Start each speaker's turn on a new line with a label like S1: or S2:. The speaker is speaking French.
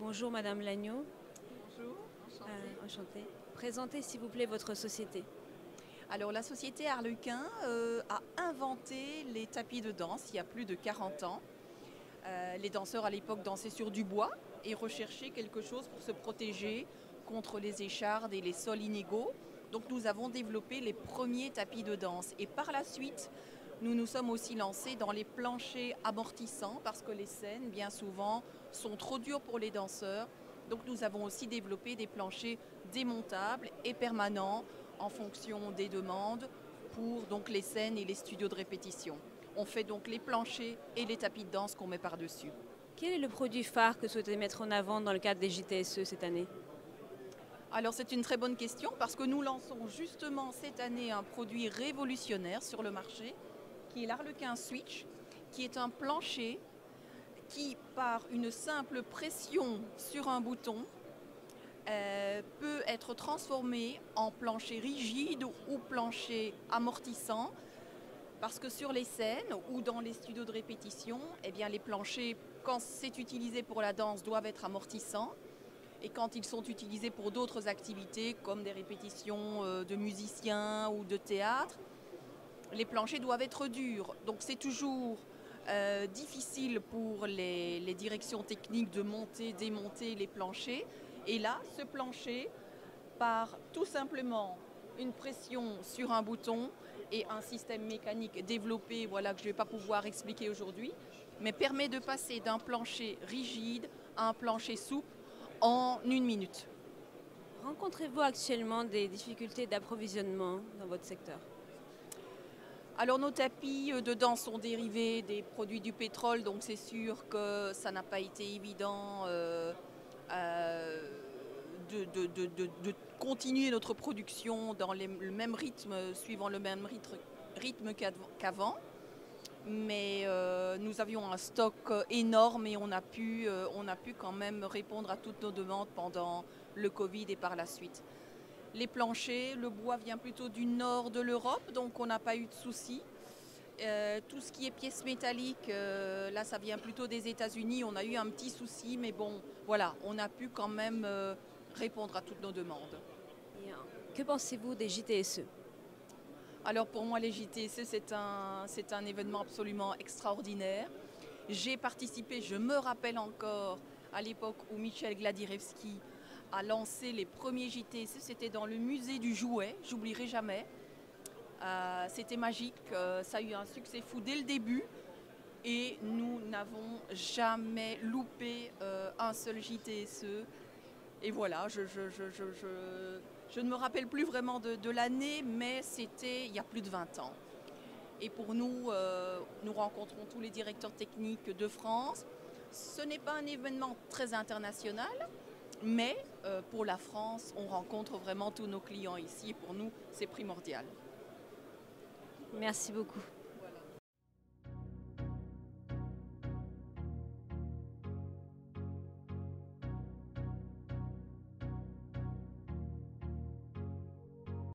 S1: Bonjour Madame Lagneau.
S2: Bonjour, enchantée.
S1: Enchantée. Présentez s'il vous plaît votre société.
S2: Alors la société Arlequin a inventé les tapis de danse il y a plus de 40 ans. Les danseurs à l'époque dansaient sur du bois et recherchaient quelque chose pour se protéger contre les échardes et les sols inégaux. Donc nous avons développé les premiers tapis de danse et par la suite nous nous sommes aussi lancés dans les planchers amortissants parce que les scènes bien souvent sont trop dures pour les danseurs. Donc nous avons aussi développé des planchers démontables et permanents en fonction des demandes pour donc les scènes et les studios de répétition. On fait donc les planchers et les tapis de danse qu'on met par-dessus.
S1: Quel est le produit phare que vous souhaitez mettre en avant dans le cadre des JTSE cette année?
S2: Alors c'est une très bonne question parce que nous lançons justement cette année un produit révolutionnaire sur le marché qui est l'Arlequin Switch, qui est un plancher qui, par une simple pression sur un bouton, peut être transformé en plancher rigide ou plancher amortissant. Parce que sur les scènes ou dans les studios de répétition, eh bien les planchers, quand c'est utilisé pour la danse, doivent être amortissants. Et quand ils sont utilisés pour d'autres activités, comme des répétitions de musiciens ou de théâtre, les planchers doivent être durs. Donc c'est toujours difficile pour les directions techniques de monter, démonter les planchers. Et là, ce plancher, par tout simplement une pression sur un bouton et un système mécanique développé, voilà, que je ne vais pas pouvoir expliquer aujourd'hui, mais permet de passer d'un plancher rigide à un plancher souple en 1 minute.
S1: Rencontrez-vous actuellement des difficultés d'approvisionnement dans votre secteur?
S2: Alors nos tapis de danse sont dérivés des produits du pétrole, donc c'est sûr que ça n'a pas été évident de continuer notre production dans le même rythme, suivant le même rythme qu'avant. Mais nous avions un stock énorme et on a pu quand même répondre à toutes nos demandes pendant le Covid et par la suite. Les planchers, le bois vient plutôt du nord de l'Europe, donc on n'a pas eu de soucis. Tout ce qui est pièces métalliques, là ça vient plutôt des États-Unis, on a eu un petit souci, mais bon, voilà, on a pu quand même répondre à toutes nos demandes.
S1: Que pensez-vous des JTSE?
S2: Alors pour moi, les JTSE, c'est un événement absolument extraordinaire. J'ai participé, je me rappelle encore, à l'époque où Michel Gladirevski a lancé les premiers JTSE, c'était dans le musée du jouet, j'oublierai jamais. C'était magique, ça a eu un succès fou dès le début et nous n'avons jamais loupé un seul JTSE. Et voilà, je ne me rappelle plus vraiment de l'année, mais c'était il y a plus de 20 ans. Et pour nous, nous rencontrons tous les directeurs techniques de France. Ce n'est pas un événement très international, mais pour la France, on rencontre vraiment tous nos clients ici et pour nous, c'est primordial.
S1: Merci beaucoup.